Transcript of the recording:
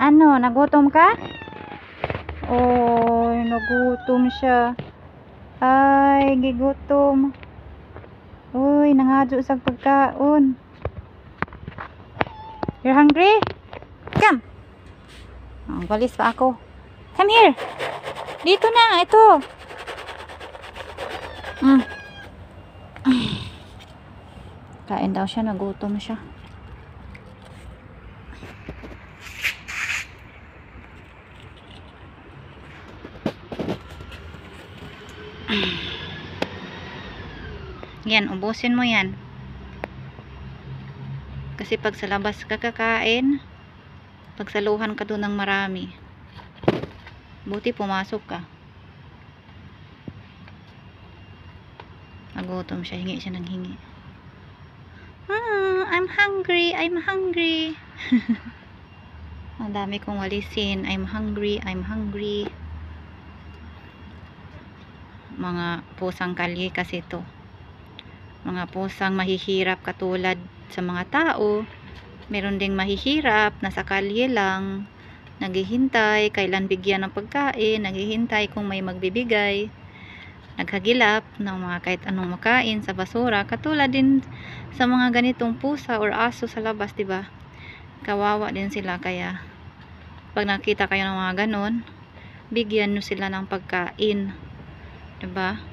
Ano, nagutom ka? Oh, nagutom siya. Ay, gigutom. Uy, nangadyo sa pagkaon. You're hungry? Come. Oh, balis pa ako. Come here. Dito na, ito. Kain daw siya, nagutom siya. Yan, ubusin mo yan. Kasi pag sa labas ka kakain, pagsaluhan ka doon ng marami. Buti pumasok ka. Nagutom siya, hingi siya ng hingi. I'm hungry, I'm hungry. Ang dami kong walisin. I'm hungry, I'm hungry. Mga pusang kalye kasi to. Mga pusang mahihirap katulad sa mga tao. Meron ding mahihirap, nasa kalye lang, naghihintay kailan bigyan ng pagkain, naghihintay kung may magbibigay, naghagilap ng mga kahit anong makain sa basura, katulad din sa mga ganitong pusa or aso sa labas, diba? Kawawa din sila, kaya pag nakita kayo ng mga ganon, bigyan nyo sila ng pagkain, diba?